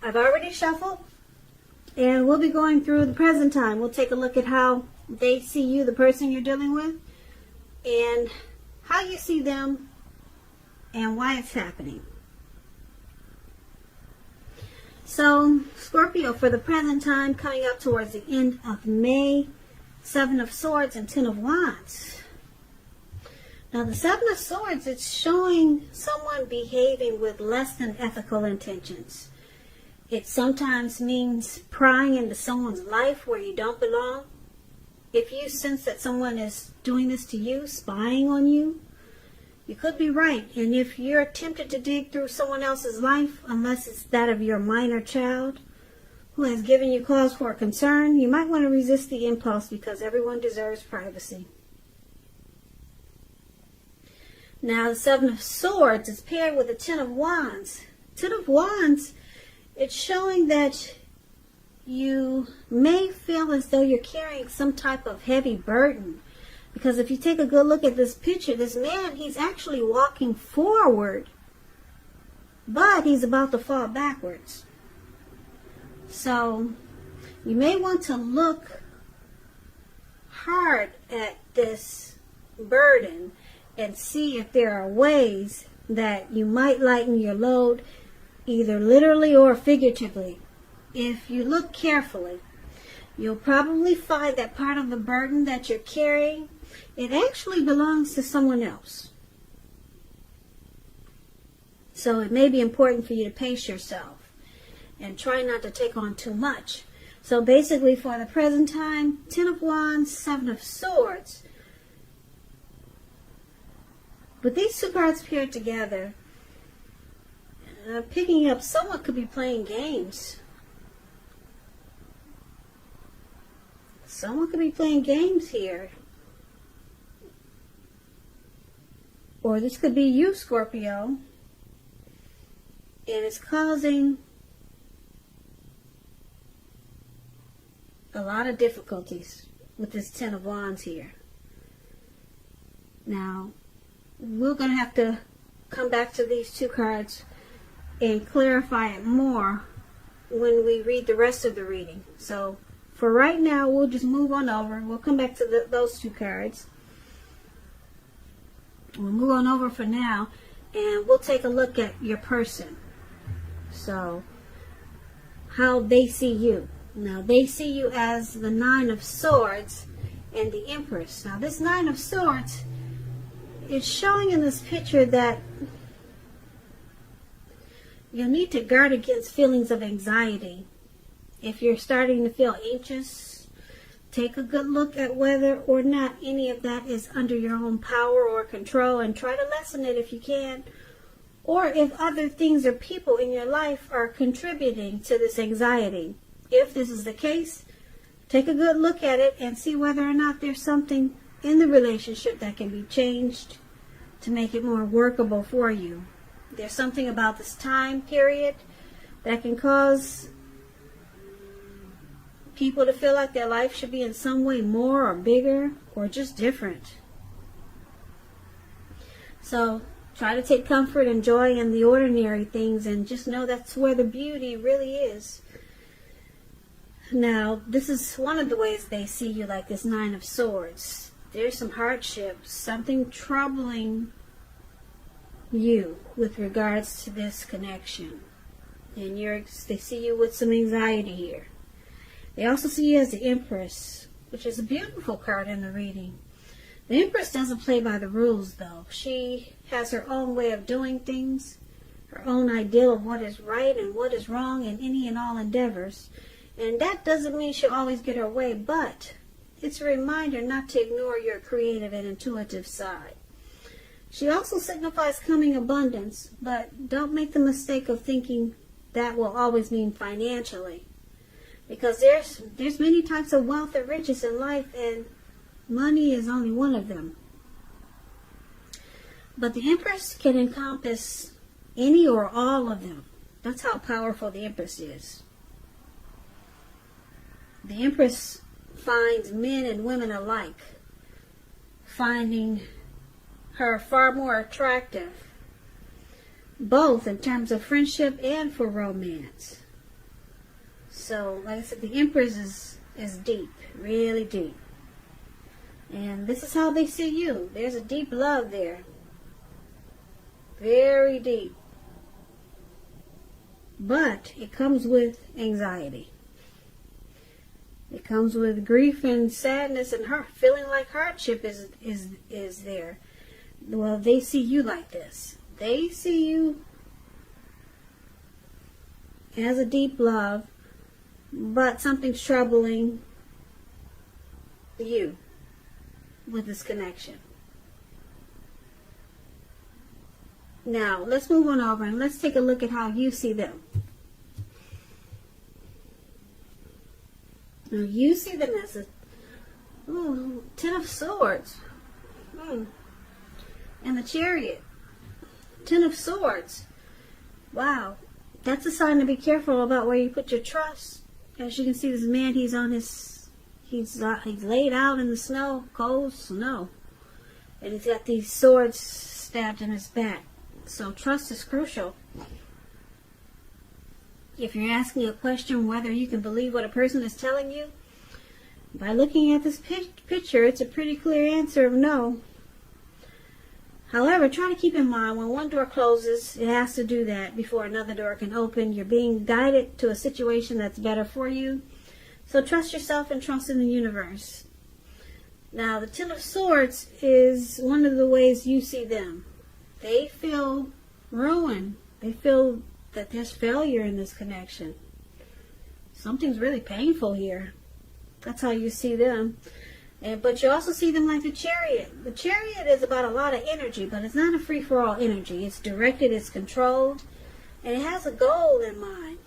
I've already shuffled, and we'll be going through the present time. We'll take a look at how they see you, the person you're dealing with, and how you see them, and why it's happening. So, Scorpio, for the present time, coming up towards the end of May, Seven of Swords and Ten of Wands. Now, the Seven of Swords, it's showing someone behaving with less than ethical intentions. It sometimes means prying into someone's life where you don't belong. If you sense that someone is doing this to you, spying on you, you could be right. And if you're tempted to dig through someone else's life, unless it's that of your minor child who has given you cause for concern, you might want to resist the impulse, because everyone deserves privacy. Now, the Seven of Swords is paired with the Ten of Wands. Ten of Wands, it's showing that you may feel as though you're carrying some type of heavy burden. Because if you take a good look at this picture, this man, he's actually walking forward, but he's about to fall backwards. So you may want to look hard at this burden and see if there are ways that you might lighten your load, either literally or figuratively. If you look carefully, you'll probably find that part of the burden that you're carrying, it actually belongs to someone else. So it may be important for you to pace yourself and try not to take on too much. So basically, for the present time, Ten of Wands, Seven of Swords. With these two cards paired together, picking up, someone could be playing games. Someone could be playing games here. Or this could be you, Scorpio. And it's causing a lot of difficulties with this Ten of Wands here. Now, we're going to have to come back to these two cards and clarify it more when we read the rest of the reading. So, for right now, we'll just move on over. We'll come back to those two cards. We'll move on over for now, and we'll take a look at your person. So, how they see you. Now, they see you as the Nine of Swords and the Empress. Now, this Nine of Swords is showing in this picture that you'll need to guard against feelings of anxiety. If you're starting to feel anxious, take a good look at whether or not any of that is under your own power or control, and try to lessen it if you can. Or if other things or people in your life are contributing to this anxiety. If this is the case, take a good look at it and see whether or not there's something in the relationship that can be changed to make it more workable for you. There's something about this time period that can cause people to feel like their life should be in some way more or bigger or just different. So try to take comfort and joy in the ordinary things, and just know that's where the beauty really is. Now, this is one of the ways they see you, like this Nine of Swords. There's some hardships, something troubling you with regards to this connection. And they see you with some anxiety here. They also see you as the Empress, which is a beautiful card in the reading. The Empress doesn't play by the rules, though. She has her own way of doing things, her own ideal of what is right and what is wrong in any and all endeavors. And that doesn't mean she'll always get her way, but it's a reminder not to ignore your creative and intuitive side. She also signifies coming abundance, but don't make the mistake of thinking that will always mean financially. Because there's many types of wealth and riches in life, and money is only one of them. But the Empress can encompass any or all of them. That's how powerful the Empress is. The Empress finds men and women alike, finding her far more attractive, both in terms of friendship and for romance. So, like I said, the Empress is deep, really deep. And this is how they see you. There's a deep love there. Very deep. But it comes with anxiety. It comes with grief and sadness and feeling like hardship is there. Well, they see you like this. They see you as a deep love, but something's troubling you with this connection. Now, let's move on over and let's take a look at how you see them. Now, you see them as a Ten of Swords. And the Chariot. Ten of Swords. Wow. That's a sign to be careful about where you put your trust. As you can see, this man, he's laid out in the snow, cold snow. And he's got these swords stabbed in his back. So trust is crucial. If you're asking a question whether you can believe what a person is telling you, by looking at this picture, it's a pretty clear answer of no. However, try to keep in mind when one door closes, it has to do that before another door can open. You're being guided to a situation that's better for you. So trust yourself and trust in the universe. Now, the Ten of Swords is one of the ways you see them. They feel ruin. They feel that there's failure in this connection. Something's really painful here. That's how you see them. But you also see them like the Chariot. The Chariot is about a lot of energy, but it's not a free-for-all energy. It's directed, it's controlled, and it has a goal in mind.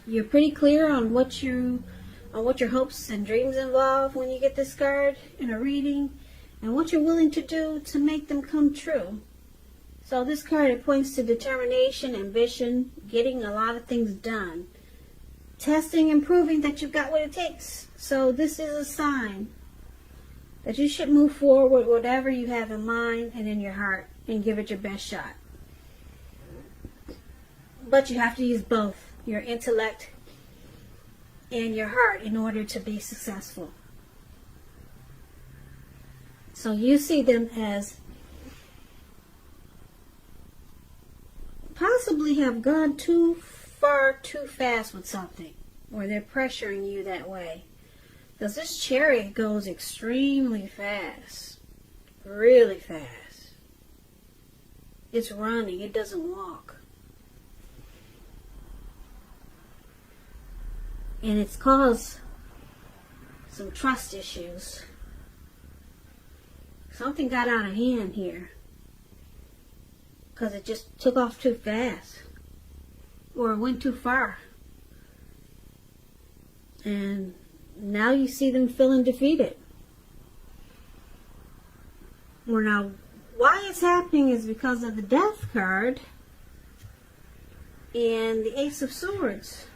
You're pretty clear on what your hopes and dreams involve when you get this card in a reading, and what you're willing to do to make them come true. So this card, it points to determination, ambition, getting a lot of things done, testing and proving that you've got what it takes. So this is a sign that you should move forward with whatever you have in mind and in your heart and give it your best shot. But you have to use both your intellect and your heart in order to be successful. So you see them as possibly have gone too far too fast with something, or they're pressuring you that way. Because this Chariot goes extremely fast, really fast. It's running, it doesn't walk. And it's caused some trust issues. Something got out of hand here, because it just took off too fast, or it went too far. And now you see them feeling defeated. Well, now, why it's happening is because of the Death card and the Ace of Swords.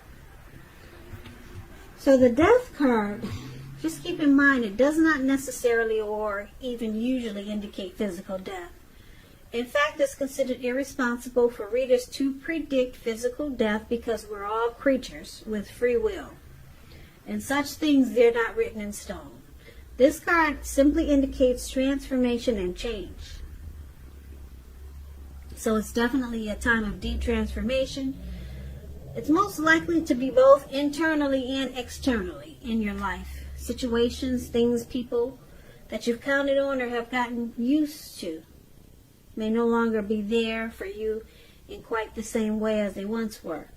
So the Death card, just keep in mind, it does not necessarily or even usually indicate physical death. In fact, it's considered irresponsible for readers to predict physical death because we're all creatures with free will. And such things, they're not written in stone. This card simply indicates transformation and change. So it's definitely a time of deep transformation. It's most likely to be both internally and externally in your life. Situations, things, people that you've counted on or have gotten used to may no longer be there for you in quite the same way as they once were.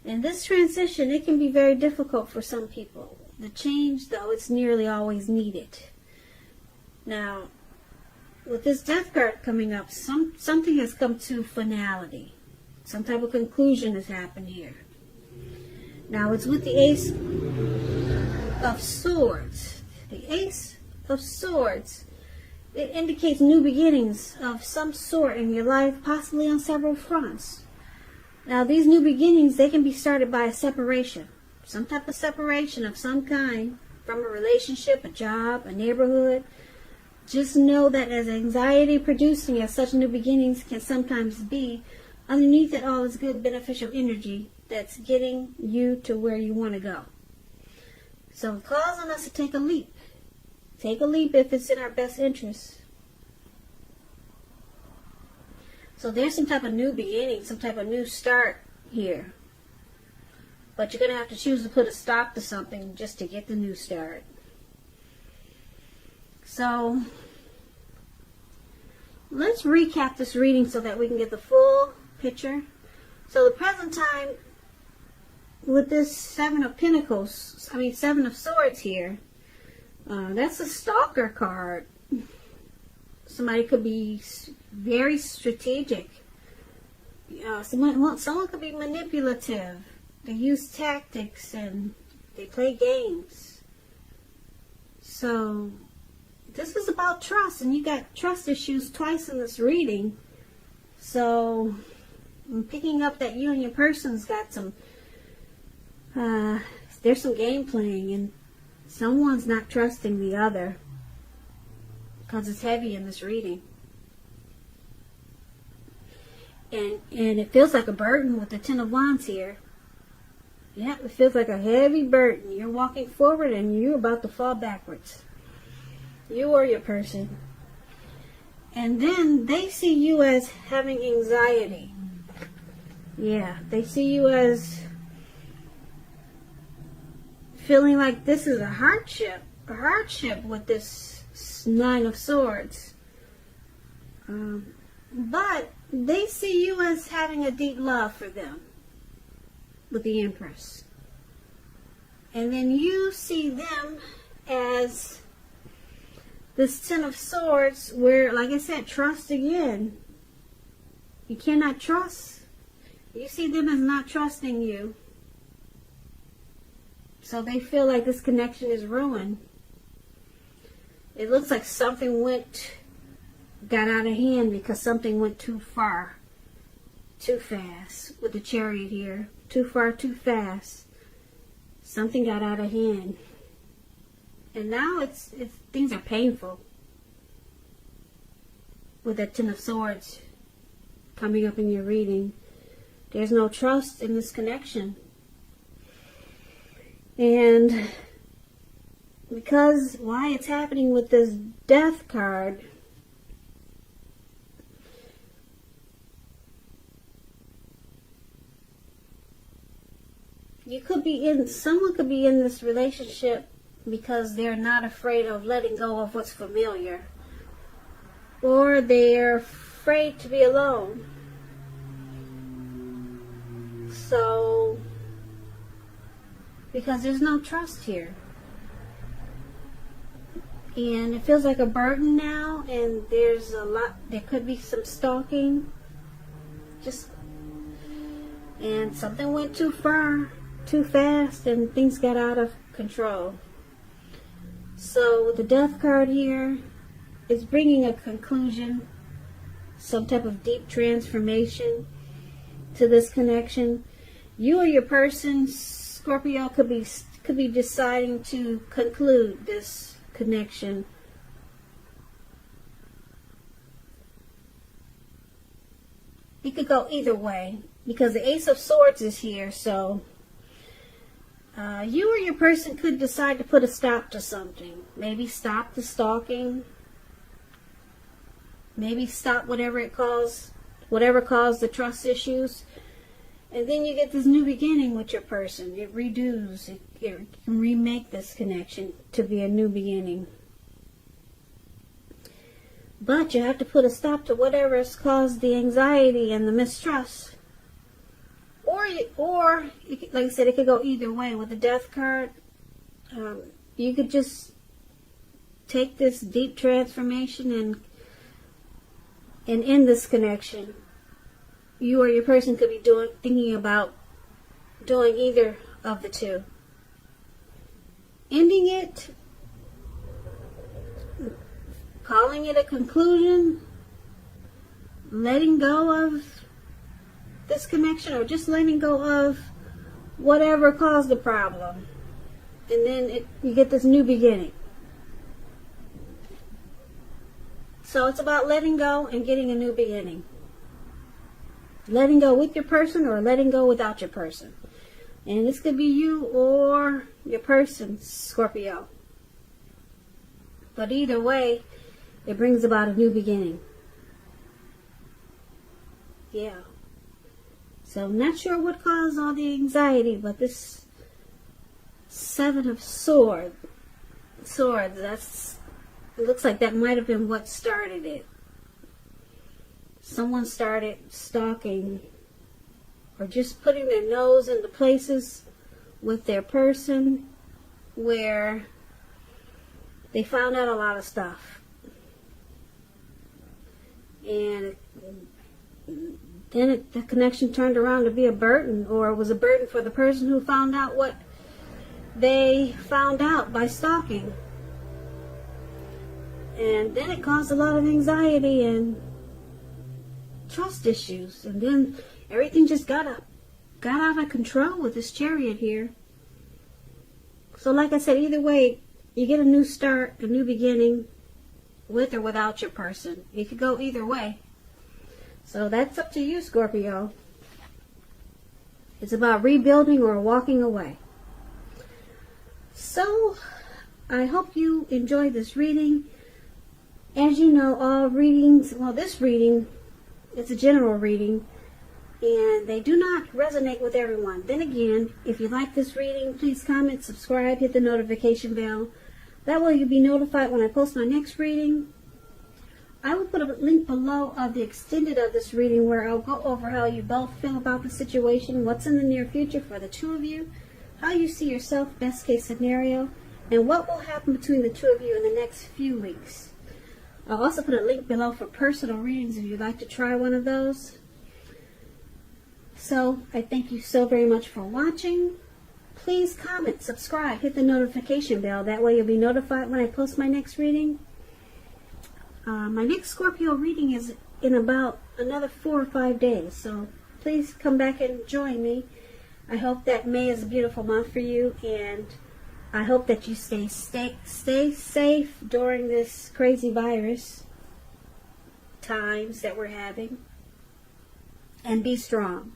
And this transition, it can be very difficult for some people. The change, though, it's nearly always needed. Now, with this Death card coming up, something has come to finality. Some type of conclusion has happened here. Now, it's with the Ace of Swords. The Ace of Swords, it indicates new beginnings of some sort in your life, possibly on several fronts. Now, these new beginnings, they can be started by a separation. Some type of separation of some kind from a relationship, a job, a neighborhood. Just know that as anxiety producing as such new beginnings can sometimes be, underneath it all is good beneficial energy that's getting you to where you want to go. So it calls on us to take a leap. Take a leap if it's in our best interest. So there's some type of new beginning, some type of new start here. But you're going to have to choose to put a stop to something just to get the new start. So let's recap this reading so that we can get the full picture. So the present time with this Seven of Swords here, that's a stalker card. Somebody could be very strategic. Someone could be manipulative. They use tactics and they play games. So this is about trust, and you got trust issues twice in this reading. So I'm picking up that you and your person's got some, there's some game playing, and someone's not trusting the other because it's heavy in this reading. And it feels like a burden with the Ten of Wands here. Yeah, it feels like a heavy burden. You're walking forward and you're about to fall backwards. You or your person. And then they see you as having anxiety. Yeah, they see you as feeling like this is a hardship with this Nine of Swords. But they see you as having a deep love for them with the Empress. And then you see them as this Ten of Swords where, like I said, trust again. You cannot trust. You see them as not trusting you. So they feel like this connection is ruined. It looks like something got out of hand because something went too far, too fast with the Chariot here. Too far, too fast. Something got out of hand. And now things are painful with that Ten of Swords coming up in your reading. There's no trust in this connection. And because why it's happening with this Death card, someone could be in this relationship because they're not afraid of letting go of what's familiar. Or they're afraid to be alone. So, because there's no trust here. And it feels like a burden now, and there could be some stalking. And something went too far, too fast, and things got out of control. So with the Death card here, it's bringing a conclusion, some type of deep transformation to this connection. You or your person, Scorpio, could be deciding to conclude this connection. It could go either way because the Ace of Swords is here, so you or your person could decide to put a stop to something. Maybe stop the stalking. Maybe stop whatever caused the trust issues. And then you get this new beginning with your person. It redos. It can remake this connection to be a new beginning. But you have to put a stop to whatever has caused the anxiety and the mistrust. Or like I said, it could go either way. With the Death card, you could just take this deep transformation and end this connection. You or your person could be thinking about doing either of the two. Ending it, calling it a conclusion, letting go of this connection, or just letting go of whatever caused the problem. And then you get this new beginning. So it's about letting go and getting a new beginning. letting go with your person or letting go without your person. And this could be you or your person, Scorpio. But either way, it brings about a new beginning. Yeah. So I'm not sure what caused all the anxiety, but this Seven of Swords, it looks like that might have been what started it. Someone started stalking or just putting their nose into places with their person where they found out a lot of stuff. And then the connection turned around to be a burden, or it was a burden for the person who found out what they found out by stalking. And then it caused a lot of anxiety and trust issues. And then everything just got out of control with this Chariot here. So like I said, either way, you get a new start, a new beginning, with or without your person. It could go either way. So that's up to you, Scorpio. It's about rebuilding or walking away. So, I hope you enjoyed this reading. As you know, all readings, well, this reading, it's a general reading, and they do not resonate with everyone. Then again, if you like this reading, please comment, subscribe, hit the notification bell. That way you'll be notified when I post my next reading. I will put a link below of the extended of this reading where I'll go over how you both feel about the situation, what's in the near future for the two of you, how you see yourself, best case scenario, and what will happen between the two of you in the next few weeks. I'll also put a link below for personal readings if you'd like to try one of those. So, I thank you so very much for watching. Please comment, subscribe, hit the notification bell. That way you'll be notified when I post my next reading. My next Scorpio reading is in about another 4 or 5 days. So please come back and join me. I hope that May is a beautiful month for you. And I hope that you stay safe during this crazy virus times that we're having. And be strong.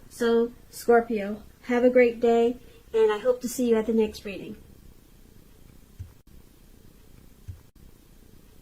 So, Scorpio, have a great day, and I hope to see you at the next reading.